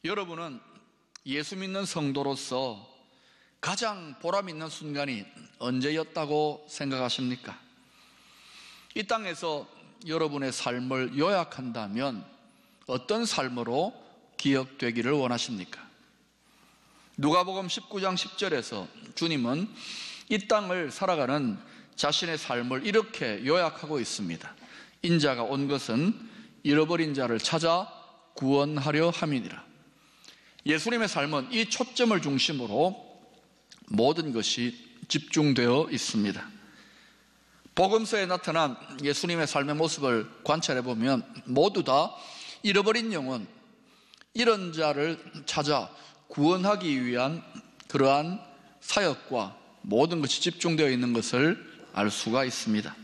여러분은 예수 믿는 성도로서 가장 보람 있는 순간이 언제였다고 생각하십니까? 이 땅에서 여러분의 삶을 요약한다면 어떤 삶으로 기억되기를 원하십니까? 누가복음 19장 10절에서 주님은 이 땅을 살아가는 자신의 삶을 이렇게 요약하고 있습니다. 인자가 온 것은 잃어버린 자를 찾아 구원하려 함이니라. 예수님의 삶은 이 초점을 중심으로 모든 것이 집중되어 있습니다. 복음서에 나타난 예수님의 삶의 모습을 관찰해 보면 모두 다 잃어버린 영혼, 이런 자를 찾아 구원하기 위한 그러한 사역과 모든 것이 집중되어 있는 것을 알 수가 있습니다.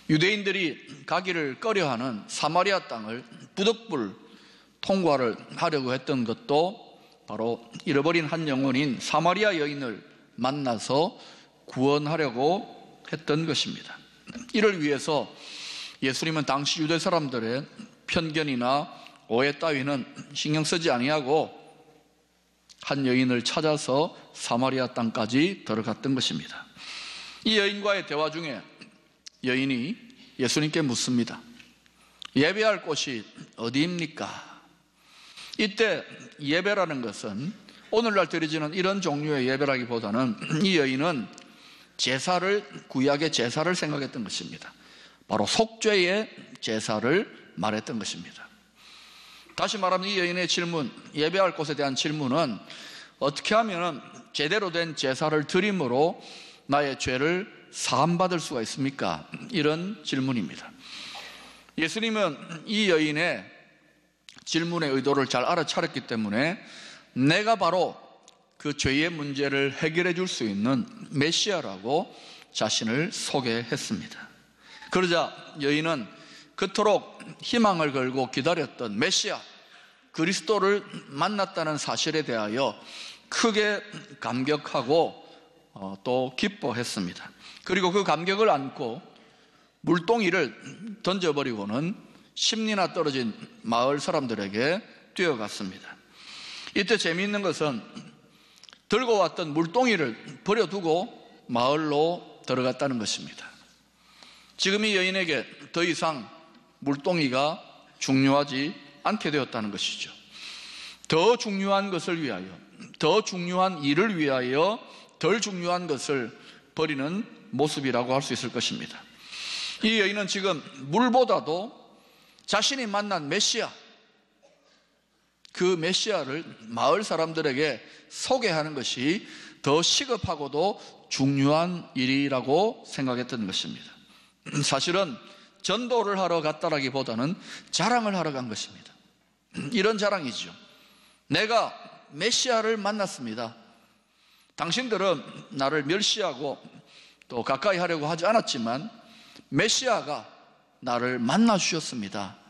유대인들이 가기를 꺼려하는 사마리아 땅을 부득불 통과를 하려고 했던 것도 바로 잃어버린 한 영혼인 사마리아 여인을 만나서 구원하려고 했던 것입니다. 이를 위해서 예수님은 당시 유대 사람들의 편견이나 오해 따위는 신경 쓰지 아니하고 한 여인을 찾아서 사마리아 땅까지 들어갔던 것입니다. 이 여인과의 대화 중에 여인이 예수님께 묻습니다. 예배할 곳이 어디입니까? 이때 예배라는 것은 오늘날 드려지는 이런 종류의 예배라기보다는 이 여인은 제사를, 구약의 제사를 생각했던 것입니다. 바로 속죄의 제사를 말했던 것입니다. 다시 말하면 이 여인의 질문, 예배할 곳에 대한 질문은 어떻게 하면 제대로 된 제사를 드림으로 나의 죄를 사함받을 수가 있습니까? 이런 질문입니다. 예수님은 이 여인의 질문의 의도를 잘 알아차렸기 때문에 내가 바로 그 죄의 문제를 해결해 줄 수 있는 메시아라고 자신을 소개했습니다. 그러자 여인은 그토록 희망을 걸고 기다렸던 메시아 그리스도를 만났다는 사실에 대하여 크게 감격하고 또 기뻐했습니다. 그리고 그 감격을 안고 물동이를 던져버리고는 10리나 떨어진 마을 사람들에게 뛰어갔습니다. 이때 재미있는 것은 들고 왔던 물동이를 버려두고 마을로 들어갔다는 것입니다. 지금 이 여인에게 더 이상 물동이가 중요하지 않게 되었다는 것이죠. 더 중요한 것을 위하여, 더 중요한 일을 위하여 덜 중요한 것을 버리는 모습이라고 할 수 있을 것입니다. 이 여인은 지금 물보다도 자신이 만난 메시아, 그 메시아를 마을 사람들에게 소개하는 것이 더 시급하고도 중요한 일이라고 생각했던 것입니다. 사실은 전도를 하러 갔다라기보다는 자랑을 하러 간 것입니다. 이런 자랑이죠. 내가 메시아를 만났습니다. 당신들은 나를 멸시하고 또 가까이 하려고 하지 않았지만 메시아가 나를 만나 주셨습니다.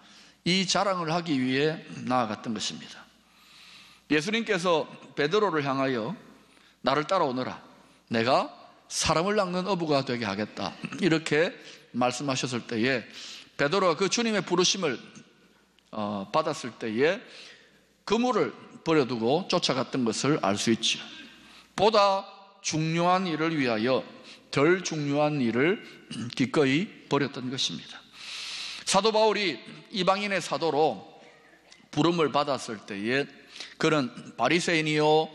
이 자랑을 하기 위해 나아갔던 것입니다. 예수님께서 베드로를 향하여 나를 따라오너라, 내가 사람을 낚는 어부가 되게 하겠다, 이렇게 말씀하셨을 때에 베드로가 그 주님의 부르심을 받았을 때에 그물을 버려두고 쫓아갔던 것을 알 수 있죠. 보다 중요한 일을 위하여 덜 중요한 일을 기꺼이 버렸던 것입니다. 사도 바울이 이방인의 사도로 부름을 받았을 때에 그는 바리새인이요,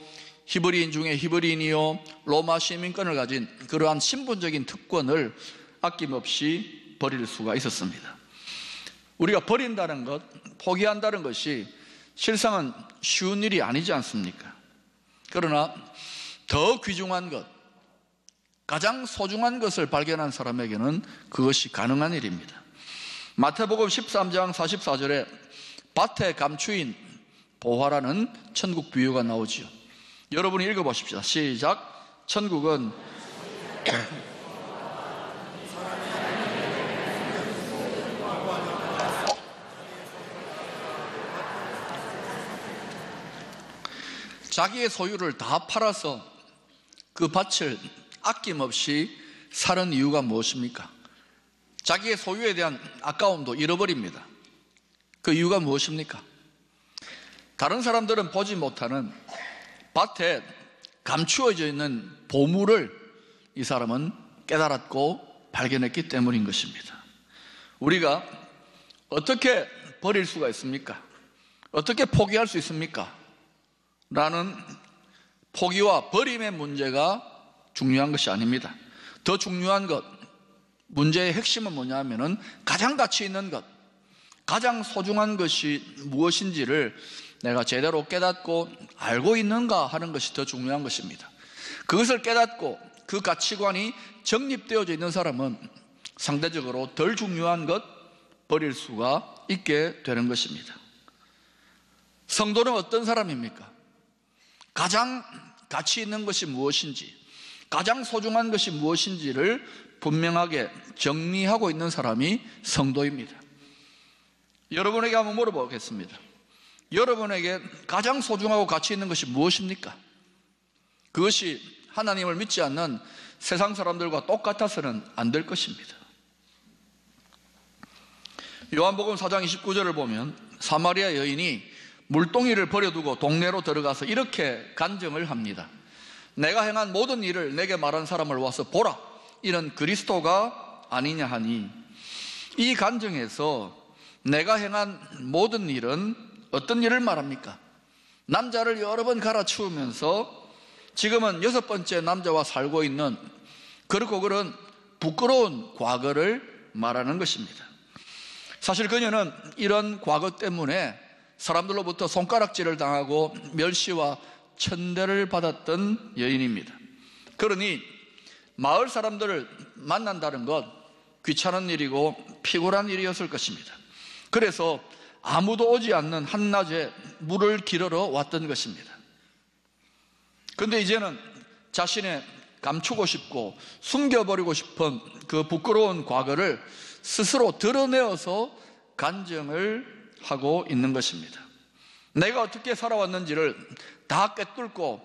히브리인 중에 히브리인이요, 로마 시민권을 가진 그러한 신분적인 특권을 아낌없이 버릴 수가 있었습니다. 우리가 버린다는 것, 포기한다는 것이 실상은 쉬운 일이 아니지 않습니까? 그러나 더 귀중한 것, 가장 소중한 것을 발견한 사람에게는 그것이 가능한 일입니다. 마태복음 13장 44절에 밭의 감추인 보화라는 천국 비유가 나오지요. 여러분이 읽어보십시오. 시작. 천국은 자기의 소유를 다 팔아서 그 밭을 아낌없이 사는 이유가 무엇입니까? 자기의 소유에 대한 아까움도 잃어버립니다. 그 이유가 무엇입니까? 다른 사람들은 보지 못하는 밭에 감추어져 있는 보물을 이 사람은 깨달았고 발견했기 때문인 것입니다. 우리가 어떻게 버릴 수가 있습니까? 어떻게 포기할 수 있습니까? 라는 포기와 버림의 문제가 중요한 것이 아닙니다. 더 중요한 것, 문제의 핵심은 뭐냐면은 가장 가치 있는 것, 가장 소중한 것이 무엇인지를 내가 제대로 깨닫고 알고 있는가 하는 것이 더 중요한 것입니다. 그것을 깨닫고 그 가치관이 정립되어져 있는 사람은 상대적으로 덜 중요한 것 버릴 수가 있게 되는 것입니다. 성도는 어떤 사람입니까? 가장 가치 있는 것이 무엇인지, 가장 소중한 것이 무엇인지를 분명하게 정리하고 있는 사람이 성도입니다. 여러분에게 한번 물어보겠습니다. 여러분에게 가장 소중하고 가치 있는 것이 무엇입니까? 그것이 하나님을 믿지 않는 세상 사람들과 똑같아서는 안 될 것입니다. 요한복음 4장 29절을 보면 사마리아 여인이 물동이를 버려두고 동네로 들어가서 이렇게 간증을 합니다. 내가 행한 모든 일을 내게 말한 사람을 와서 보라, 이는 그리스도가 아니냐 하니, 이 간증에서 내가 행한 모든 일은 어떤 일을 말합니까? 남자를 여러 번 갈아치우면서 지금은 6번째 남자와 살고 있는, 그렇고 그런 부끄러운 과거를 말하는 것입니다. 사실 그녀는 이런 과거 때문에 사람들로부터 손가락질을 당하고 멸시와 천대를 받았던 여인입니다. 그러니 마을 사람들을 만난다는 것 귀찮은 일이고 피곤한 일이었을 것입니다. 그래서 아무도 오지 않는 한낮에 물을 길으러 왔던 것입니다. 그런데 이제는 자신의 감추고 싶고 숨겨버리고 싶은 그 부끄러운 과거를 스스로 드러내어서 간증을 하고 있는 것입니다. 내가 어떻게 살아왔는지를 다 꿰뚫고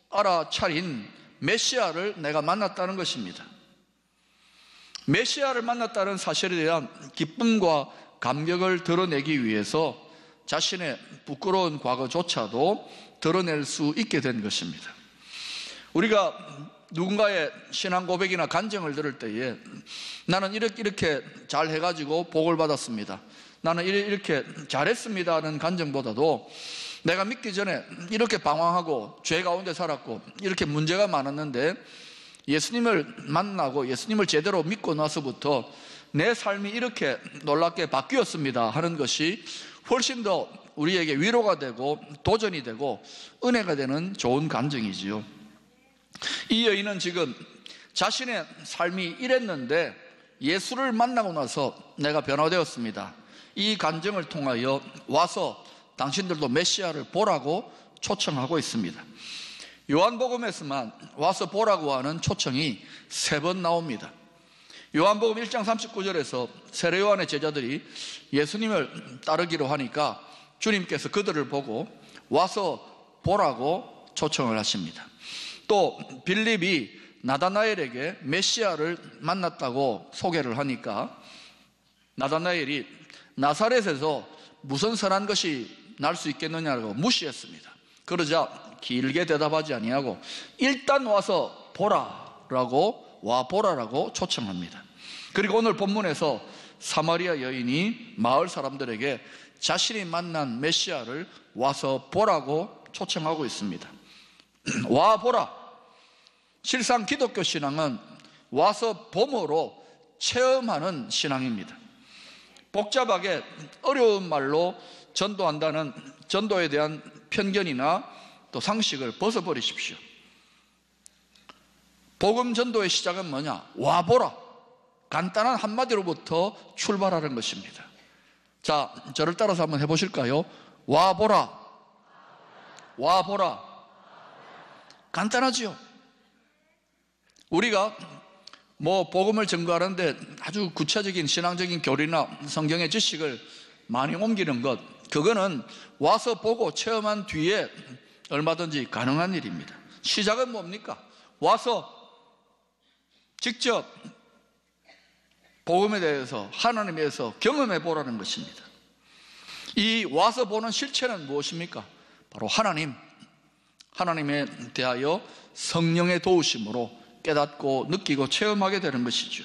알아차린 메시아를 내가 만났다는 것입니다. 메시아를 만났다는 사실에 대한 기쁨과 감격을 드러내기 위해서 자신의 부끄러운 과거조차도 드러낼 수 있게 된 것입니다. 우리가 누군가의 신앙 고백이나 간증을 들을 때에 나는 이렇게 잘 해가지고 복을 받았습니다, 나는 이렇게 잘했습니다 하는 간증보다도 내가 믿기 전에 이렇게 방황하고 죄 가운데 살았고 이렇게 문제가 많았는데 예수님을 만나고 예수님을 제대로 믿고 나서부터 내 삶이 이렇게 놀랍게 바뀌었습니다 하는 것이 훨씬 더 우리에게 위로가 되고 도전이 되고 은혜가 되는 좋은 간증이지요. 이 여인은 지금 자신의 삶이 이랬는데 예수를 만나고 나서 내가 변화되었습니다, 이 간증을 통하여 와서 당신들도 메시아를 보라고 초청하고 있습니다. 요한복음에서만 와서 보라고 하는 초청이 3번 나옵니다. 요한복음 1장 39절에서 세례 요한의 제자들이 예수님을 따르기로 하니까 주님께서 그들을 보고 와서 보라고 초청을 하십니다. 또 빌립이 나다나엘에게 메시아를 만났다고 소개를 하니까 나다나엘이 나사렛에서 무슨 선한 것이 날 수 있겠느냐고 무시했습니다. 그러자 길게 대답하지 아니하고 일단 와서 보라라고, 와 보라라고 초청합니다. 그리고 오늘 본문에서 사마리아 여인이 마을 사람들에게 자신이 만난 메시아를 와서 보라고 초청하고 있습니다. 와 보라. 실상 기독교 신앙은 와서 봄으로 체험하는 신앙입니다. 복잡하게 어려운 말로 전도한다는 전도에 대한 편견이나 또 상식을 벗어버리십시오. 복음 전도의 시작은 뭐냐? 와보라. 간단한 한마디로부터 출발하는 것입니다. 자, 저를 따라서 한번 해보실까요? 와보라. 와보라. 간단하지요? 우리가 복음을 전거하는데 아주 구체적인 신앙적인 교리나 성경의 지식을 많이 옮기는 것, 그거는 와서 보고 체험한 뒤에 얼마든지 가능한 일입니다. 시작은 뭡니까? 와서 직접 복음에 대해서 하나님에 대해서 경험해 보라는 것입니다. 이 와서 보는 실체는 무엇입니까? 바로 하나님에 대하여 성령의 도우심으로 깨닫고 느끼고 체험하게 되는 것이죠.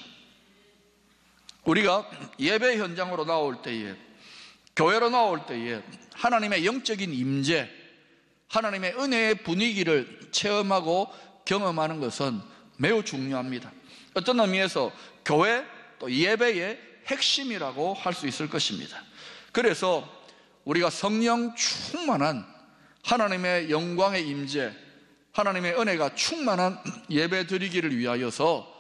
우리가 예배 현장으로 나올 때에, 교회로 나올 때에 하나님의 영적인 임재, 하나님의 은혜의 분위기를 체험하고 경험하는 것은 매우 중요합니다. 어떤 의미에서 교회 또 예배의 핵심이라고 할 수 있을 것입니다. 그래서 우리가 성령 충만한 하나님의 영광의 임재, 하나님의 은혜가 충만한 예배 드리기를 위하여서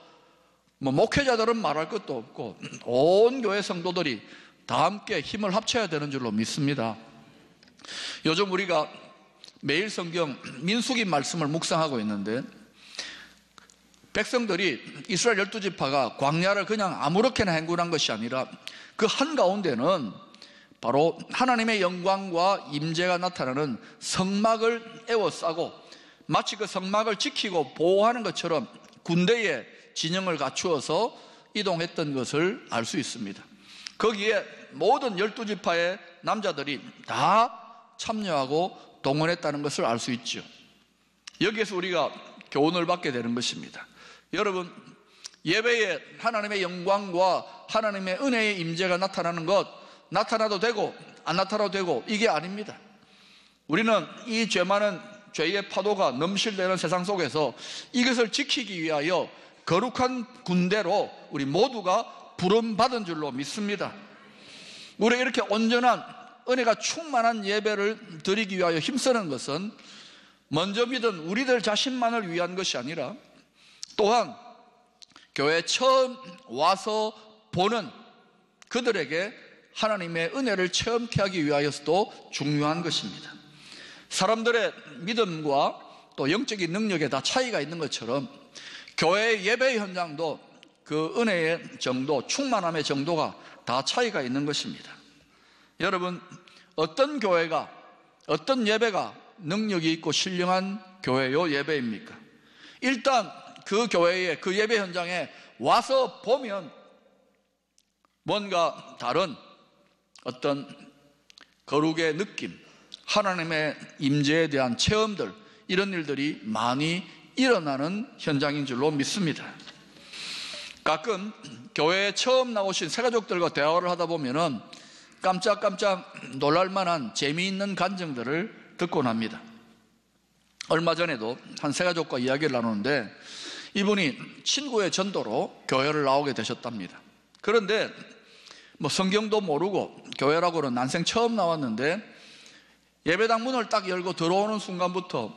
목회자들은 말할 것도 없고 온 교회 성도들이 다 함께 힘을 합쳐야 되는 줄로 믿습니다. 요즘 우리가 매일 성경 민수기 말씀을 묵상하고 있는데, 백성들이 이스라엘 12지파가 광야를 그냥 아무렇게나 행군한 것이 아니라 그 한가운데는 바로 하나님의 영광과 임재가 나타나는 성막을 에워싸고 마치 그 성막을 지키고 보호하는 것처럼 군대의 진영을 갖추어서 이동했던 것을 알 수 있습니다. 거기에 모든 12지파의 남자들이 다 참여하고 동원했다는 것을 알 수 있죠. 여기에서 우리가 교훈을 받게 되는 것입니다. 여러분, 예배에 하나님의 영광과 하나님의 은혜의 임재가 나타나는 것, 나타나도 되고 안 나타나도 되고 이게 아닙니다. 우리는 이 죄 많은 죄의 파도가 넘실대는 세상 속에서 이것을 지키기 위하여 거룩한 군대로 우리 모두가 부름받은 줄로 믿습니다. 우리가 이렇게 온전한 은혜가 충만한 예배를 드리기 위하여 힘쓰는 것은 먼저 믿은 우리들 자신만을 위한 것이 아니라 또한 교회에 처음 와서 보는 그들에게 하나님의 은혜를 체험케 하기 위하여서도 중요한 것입니다. 사람들의 믿음과 또 영적인 능력에 다 차이가 있는 것처럼 교회의 예배 현장도 그 은혜의 정도, 충만함의 정도가 다 차이가 있는 것입니다. 여러분, 어떤 교회가, 어떤 예배가 능력이 있고 신령한 교회요 예배입니까? 일단 그 교회에, 그 예배 현장에 와서 보면 뭔가 다른 어떤 거룩의 느낌, 하나님의 임재에 대한 체험들, 이런 일들이 많이 일어나는 현장인 줄로 믿습니다. 가끔 교회에 처음 나오신 새가족들과 대화를 하다 보면은 깜짝깜짝 놀랄만한 재미있는 간증들을 듣곤 합니다. 얼마 전에도 한 새가족과 이야기를 나누는데 이분이 친구의 전도로 교회를 나오게 되셨답니다. 그런데 성경도 모르고 교회라고는 난생 처음 나왔는데 예배당 문을 딱 열고 들어오는 순간부터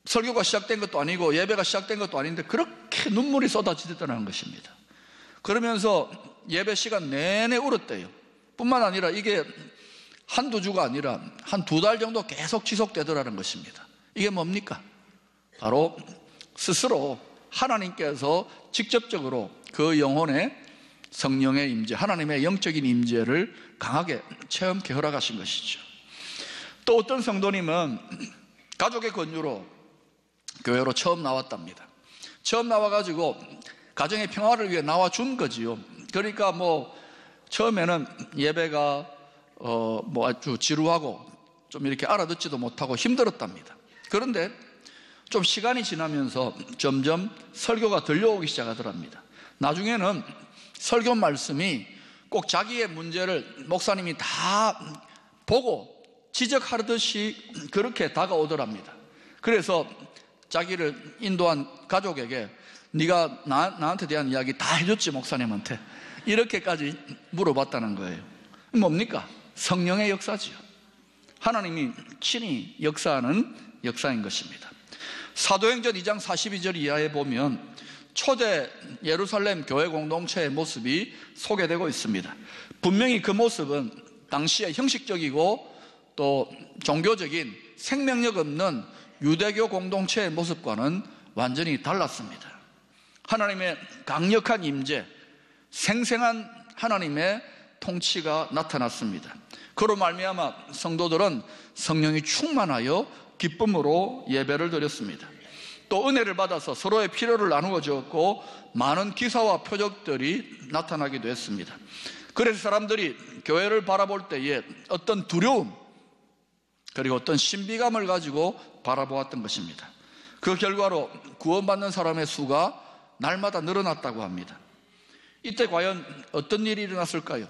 설교가 시작된 것도 아니고 예배가 시작된 것도 아닌데 그렇게 눈물이 쏟아지더라는 것입니다. 그러면서 예배 시간 내내 울었대요. 뿐만 아니라 이게 한두 주가 아니라 한 2달 정도 계속 지속되더라는 것입니다. 이게 뭡니까? 바로 스스로 하나님께서 직접적으로 그 영혼의 성령의 임재, 하나님의 영적인 임재를 강하게 체험케 허락하신 것이죠. 또 어떤 성도님은 가족의 권유로 교회로 처음 나왔답니다. 처음 나와가지고 가정의 평화를 위해 나와준 거지요. 그러니까 처음에는 예배가 아주 지루하고 좀 이렇게 알아듣지도 못하고 힘들었답니다. 그런데 좀 시간이 지나면서 점점 설교가 들려오기 시작하더랍니다. 나중에는 설교 말씀이 꼭 자기의 문제를 목사님이 다 보고 지적하듯이 그렇게 다가오더랍니다. 그래서 자기를 인도한 가족에게 네가 나한테 대한 이야기 다 해줬지 목사님한테, 이렇게까지 물어봤다는 거예요. 뭡니까? 성령의 역사지요. 하나님이 친히 역사하는 역사인 것입니다. 사도행전 2장 42절 이하에 보면 초대 예루살렘 교회 공동체의 모습이 소개되고 있습니다. 분명히 그 모습은 당시에 형식적이고 또 종교적인 생명력 없는 유대교 공동체의 모습과는 완전히 달랐습니다. 하나님의 강력한 임재, 생생한 하나님의 통치가 나타났습니다. 그로 말미암아 성도들은 성령이 충만하여 기쁨으로 예배를 드렸습니다. 또 은혜를 받아서 서로의 필요를 나누어 주었고 많은 기사와 표적들이 나타나기도 했습니다. 그래서 사람들이 교회를 바라볼 때에 어떤 두려움 그리고 어떤 신비감을 가지고 바라보았던 것입니다. 그 결과로 구원받는 사람의 수가 날마다 늘어났다고 합니다. 이때 과연 어떤 일이 일어났을까요?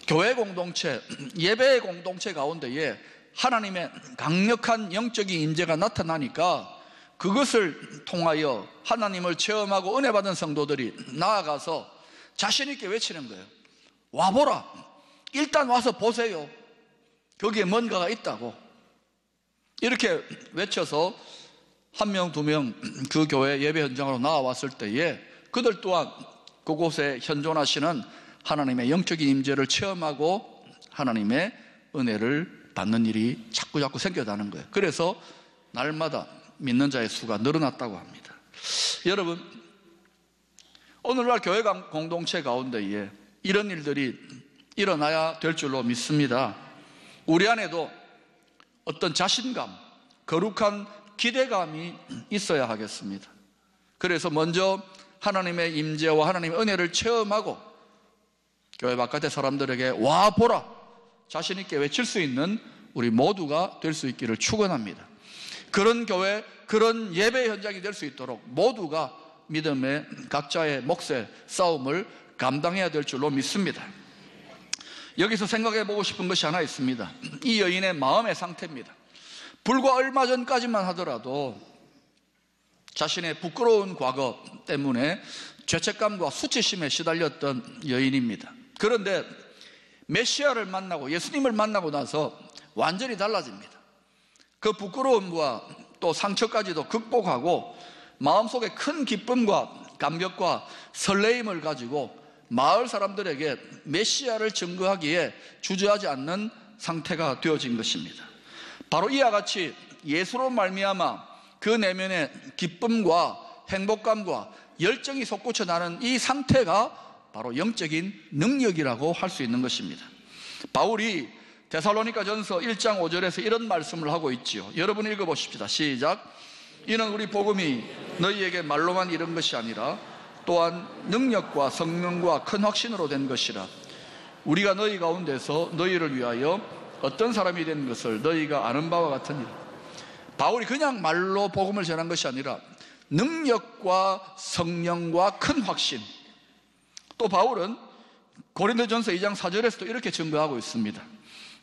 교회 공동체, 예배 공동체 가운데에 하나님의 강력한 영적인 임재가 나타나니까 그것을 통하여 하나님을 체험하고 은혜 받은 성도들이 나아가서 자신 있게 외치는 거예요. 와보라. 일단 와서 보세요. 거기에 뭔가가 있다고. 이렇게 외쳐서 한 명, 두 명 그 교회 예배 현장으로 나와왔을 때에 그들 또한 그곳에 현존하시는 하나님의 영적인 임재를 체험하고 하나님의 은혜를 받는 일이 자꾸 생겨나는 거예요. 그래서 날마다 믿는 자의 수가 늘어났다고 합니다. 여러분, 오늘날 교회 공동체 가운데에 이런 일들이 일어나야 될 줄로 믿습니다. 우리 안에도 어떤 자신감, 거룩한 기대감이 있어야 하겠습니다. 그래서 먼저 하나님의 임재와 하나님의 은혜를 체험하고 교회 바깥의 사람들에게 와 보라 자신 있게 외칠 수 있는 우리 모두가 될 수 있기를 축원합니다. 그런 교회, 그런 예배 현장이 될 수 있도록 모두가 믿음의 각자의 몫의 싸움을 감당해야 될 줄로 믿습니다. 여기서 생각해 보고 싶은 것이 하나 있습니다. 이 여인의 마음의 상태입니다. 불과 얼마 전까지만 하더라도 자신의 부끄러운 과거 때문에 죄책감과 수치심에 시달렸던 여인입니다. 그런데 메시아를 만나고 예수님을 만나고 나서 완전히 달라집니다. 그 부끄러움과 또 상처까지도 극복하고 마음속에 큰 기쁨과 감격과 설레임을 가지고 마을 사람들에게 메시아를 증거하기에 주저하지 않는 상태가 되어진 것입니다. 바로 이와 같이 예수로 말미암아 그 내면의 기쁨과 행복감과 열정이 솟구쳐 나는 이 상태가 바로 영적인 능력이라고 할 수 있는 것입니다. 바울이 데살로니가전서 1장 5절에서 이런 말씀을 하고 있지요. 여러분 읽어보십시다. 시작. 이는 우리 복음이 너희에게 말로만 이른 것이 아니라 또한 능력과 성령과 큰 확신으로 된 것이라. 우리가 너희 가운데서 너희를 위하여 어떤 사람이 된 것을 너희가 아는 바와 같으니라. 바울이 그냥 말로 복음을 전한 것이 아니라 능력과 성령과 큰 확신. 또 바울은 고린도전서 2장 4절에서도 이렇게 증거하고 있습니다.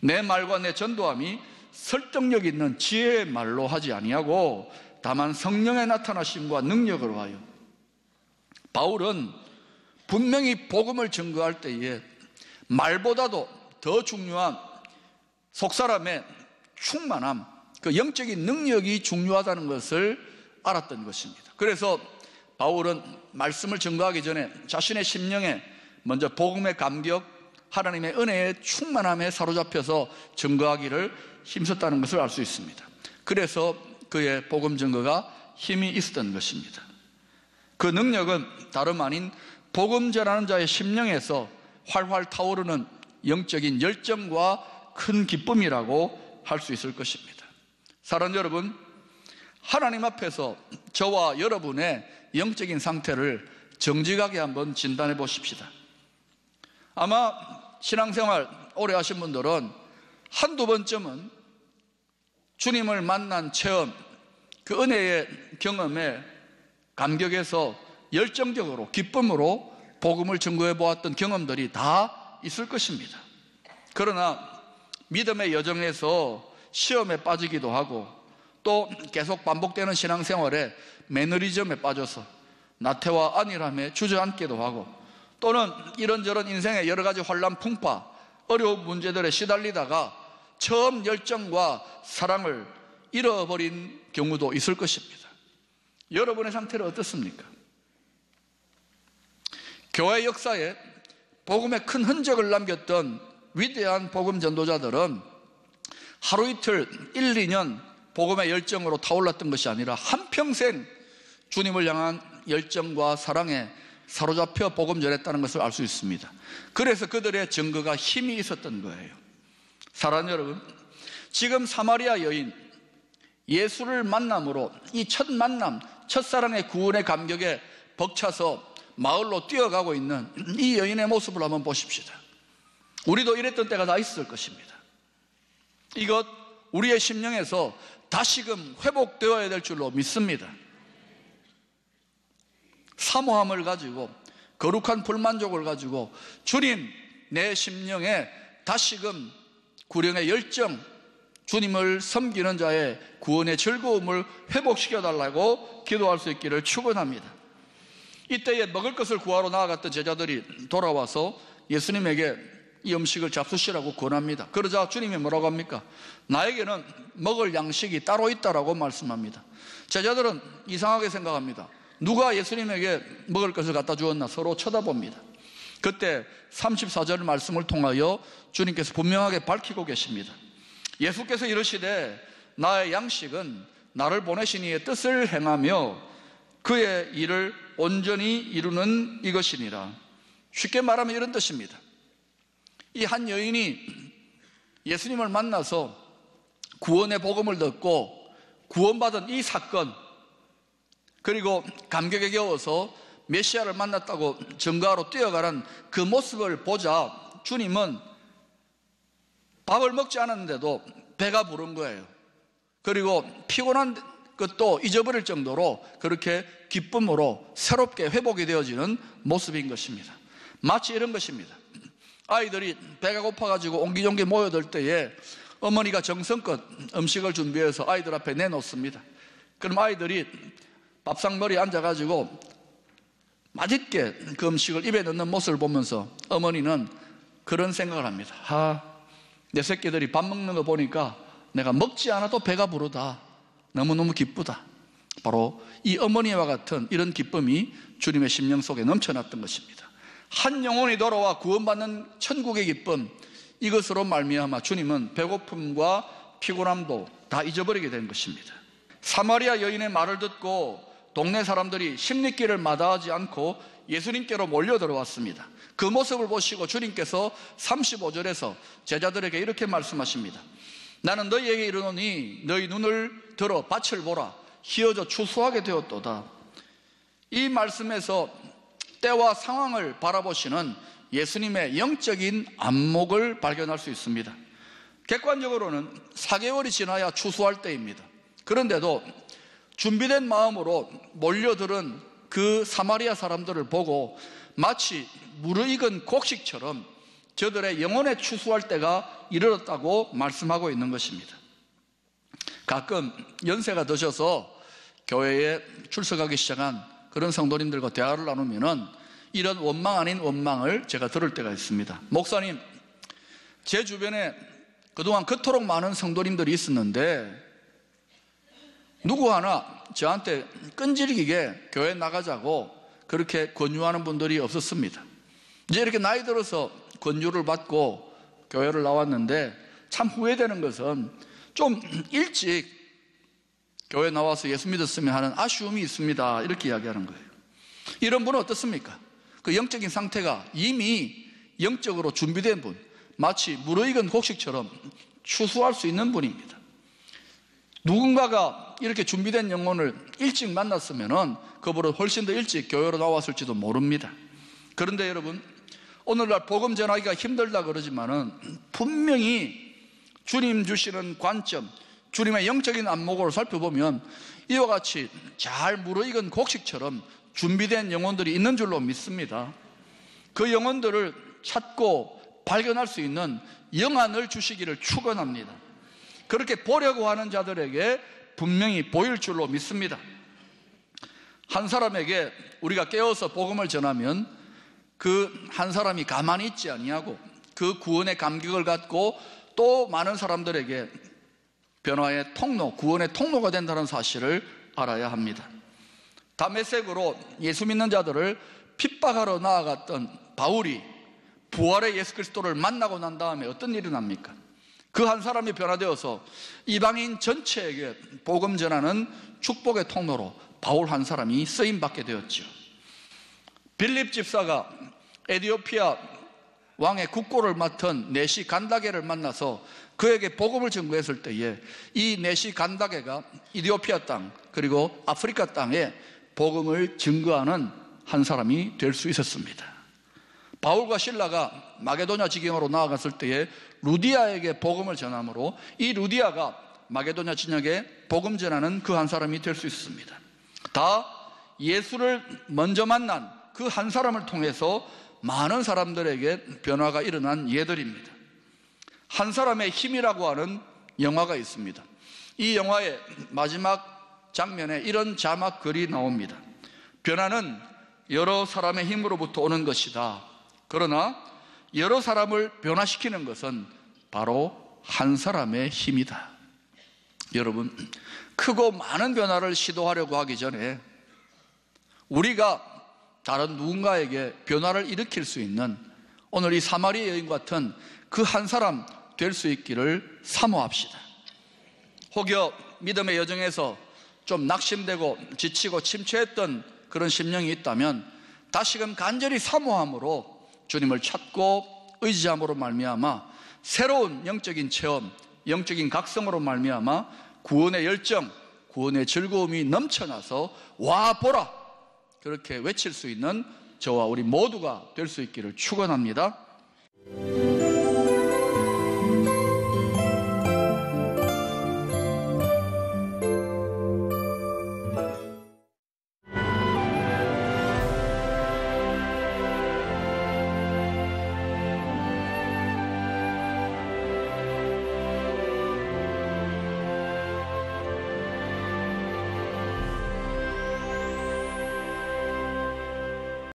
내 말과 내 전도함이 설득력 있는 지혜의 말로 하지 아니하고 다만 성령의 나타나심과 능력으로 하여. 바울은 분명히 복음을 증거할 때에 말보다도 더 중요한 속사람의 충만함, 그 영적인 능력이 중요하다는 것을 알았던 것입니다. 그래서 바울은 말씀을 증거하기 전에 자신의 심령에 먼저 복음의 감격, 하나님의 은혜의 충만함에 사로잡혀서 증거하기를 힘썼다는 것을 알 수 있습니다. 그래서 그의 복음 증거가 힘이 있었던 것입니다. 그 능력은 다름 아닌 복음 전하는 자의 심령에서 활활 타오르는 영적인 열정과 큰 기쁨이라고 할 수 있을 것입니다. 사랑하는 여러분, 하나님 앞에서 저와 여러분의 영적인 상태를 정직하게 한번 진단해 보십시다. 아마 신앙생활 오래 하신 분들은 한두 번쯤은 주님을 만난 체험, 그 은혜의 경험에 감격해서 열정적으로 기쁨으로 복음을 증거해 보았던 경험들이 다 있을 것입니다. 그러나 믿음의 여정에서 시험에 빠지기도 하고 또 계속 반복되는 신앙생활에 매너리즘에 빠져서 나태와 안일함에 주저앉기도 하고 또는 이런저런 인생의 여러 가지 환난 풍파, 어려운 문제들에 시달리다가 처음 열정과 사랑을 잃어버린 경우도 있을 것입니다. 여러분의 상태는 어떻습니까? 교회 역사에 복음의 큰 흔적을 남겼던 위대한 복음 전도자들은 하루 이틀, 1, 2년 복음의 열정으로 타올랐던 것이 아니라 한평생 주님을 향한 열정과 사랑에 사로잡혀 복음 전했다는 것을 알 수 있습니다. 그래서 그들의 증거가 힘이 있었던 거예요. 사랑하는 여러분, 지금 사마리아 여인 예수를 만남으로 이 첫 만남, 첫사랑의 구원의 감격에 벅차서 마을로 뛰어가고 있는 이 여인의 모습을 한번 보십시다. 우리도 이랬던 때가 다 있을 것입니다. 이것 우리의 심령에서 다시금 회복되어야 될 줄로 믿습니다. 사모함을 가지고, 거룩한 불만족을 가지고, 주님, 내 심령에 다시금 구령의 열정, 주님을 섬기는 자의 구원의 즐거움을 회복시켜달라고 기도할 수 있기를 축원합니다. 이때에 먹을 것을 구하러 나아갔던 제자들이 돌아와서 예수님에게 이 음식을 잡수시라고 권합니다. 그러자 주님이 뭐라고 합니까? 나에게는 먹을 양식이 따로 있다라고 말씀합니다. 제자들은 이상하게 생각합니다. 누가 예수님에게 먹을 것을 갖다 주었나 서로 쳐다봅니다. 그때 34절 말씀을 통하여 주님께서 분명하게 밝히고 계십니다. 예수께서 이르시되 나의 양식은 나를 보내신 이의 뜻을 행하며 그의 일을 온전히 이루는 이것이니라. 쉽게 말하면 이런 뜻입니다. 이 한 여인이 예수님을 만나서 구원의 복음을 듣고 구원받은 이 사건, 그리고 감격에 겨워서 메시아를 만났다고 증거하러 뛰어가는 그 모습을 보자 주님은 밥을 먹지 않았는데도 배가 부른 거예요. 그리고 피곤한 것도 잊어버릴 정도로 그렇게 기쁨으로 새롭게 회복이 되어지는 모습인 것입니다. 마치 이런 것입니다. 아이들이 배가 고파가지고 옹기종기 모여들 때에 어머니가 정성껏 음식을 준비해서 아이들 앞에 내놓습니다. 그럼 아이들이 밥상머리에 앉아가지고 맛있게 그 음식을 입에 넣는 모습을 보면서 어머니는 그런 생각을 합니다. 내 새끼들이 밥 먹는 거 보니까 내가 먹지 않아도 배가 부르다. 너무너무 기쁘다. 바로 이 어머니와 같은 이런 기쁨이 주님의 심령 속에 넘쳐났던 것입니다. 한 영혼이 돌아와 구원받는 천국의 기쁨, 이것으로 말미암아 주님은 배고픔과 피곤함도 다 잊어버리게 된 것입니다. 사마리아 여인의 말을 듣고 동네 사람들이 십리길을 마다하지 않고 예수님께로 몰려 들어왔습니다. 그 모습을 보시고 주님께서 35절에서 제자들에게 이렇게 말씀하십니다. 나는 너희에게 이르노니 너희 눈을 들어 밭을 보라. 희어져 추수하게 되었도다. 이 말씀에서 때와 상황을 바라보시는 예수님의 영적인 안목을 발견할 수 있습니다. 객관적으로는 4개월이 지나야 추수할 때입니다. 그런데도 준비된 마음으로 몰려들은 그 사마리아 사람들을 보고 마치 무르익은 곡식처럼 저들의 영혼에 추수할 때가 이르렀다고 말씀하고 있는 것입니다. 가끔 연세가 드셔서 교회에 출석하기 시작한 그런 성도님들과 대화를 나누면은 이런 원망 아닌 원망을 제가 들을 때가 있습니다. 목사님, 제 주변에 그동안 그토록 많은 성도님들이 있었는데 누구 하나 저한테 끈질기게 교회 나가자고 그렇게 권유하는 분들이 없었습니다. 이제 이렇게 나이 들어서 권유를 받고 교회를 나왔는데 참 후회되는 것은 좀 일찍 교회 나와서 예수 믿었으면 하는 아쉬움이 있습니다. 이렇게 이야기하는 거예요. 이런 분은 어떻습니까? 그 영적인 상태가 이미 영적으로 준비된 분, 마치 무르익은 곡식처럼 추수할 수 있는 분입니다. 누군가가 이렇게 준비된 영혼을 일찍 만났으면 그보다 훨씬 더 일찍 교회로 나왔을지도 모릅니다. 그런데 여러분, 오늘날 복음 전하기가 힘들다 그러지만은 분명히 주님 주시는 관점, 주님의 영적인 안목으로 살펴보면 이와 같이 잘 무르익은 곡식처럼 준비된 영혼들이 있는 줄로 믿습니다. 그 영혼들을 찾고 발견할 수 있는 영안을 주시기를 축원합니다. 그렇게 보려고 하는 자들에게 분명히 보일 줄로 믿습니다. 한 사람에게 우리가 깨어서 복음을 전하면 그 한 사람이 가만히 있지 아니하고 그 구원의 감격을 갖고 또 많은 사람들에게 변화의 통로, 구원의 통로가 된다는 사실을 알아야 합니다. 다메섹으로 예수 믿는 자들을 핍박하러 나아갔던 바울이 부활의 예수 그리스도를 만나고 난 다음에 어떤 일이 납니까? 그 한 사람이 변화되어서 이방인 전체에게 복음 전하는 축복의 통로로 바울 한 사람이 쓰임받게 되었죠. 빌립 집사가 에티오피아 왕의 국고를 맡은 네시 간다게를 만나서 그에게 복음을 전거했을 때에 이 네시 간다게가 이디오피아 땅 그리고 아프리카 땅에 복음을 증거하는 한 사람이 될 수 있었습니다. 바울과 실라가 마게도냐 지경으로 나아갔을 때에 루디아에게 복음을 전함으로 이 루디아가 마게도냐 진영에 복음 전하는 그 한 사람이 될 수 있습니다. 다 예수를 먼저 만난 그 한 사람을 통해서 많은 사람들에게 변화가 일어난 예들입니다. 한 사람의 힘이라고 하는 영화가 있습니다. 이 영화의 마지막 장면에 이런 자막 글이 나옵니다. 변화는 여러 사람의 힘으로부터 오는 것이다. 그러나 여러 사람을 변화시키는 것은 바로 한 사람의 힘이다. 여러분, 크고 많은 변화를 시도하려고 하기 전에 우리가 다른 누군가에게 변화를 일으킬 수 있는 오늘 이 사마리아 여인 같은 그 한 사람 될 수 있기를 사모합시다. 혹여 믿음의 여정에서 좀 낙심되고 지치고 침체했던 그런 심령이 있다면 다시금 간절히 사모함으로 주님을 찾고 의지함으로 말미암아 새로운 영적인 체험, 영적인 각성으로 말미암아 구원의 열정, 구원의 즐거움이 넘쳐나서 와 보라 그렇게 외칠 수 있는 저와 우리 모두가 될 수 있기를 축원합니다.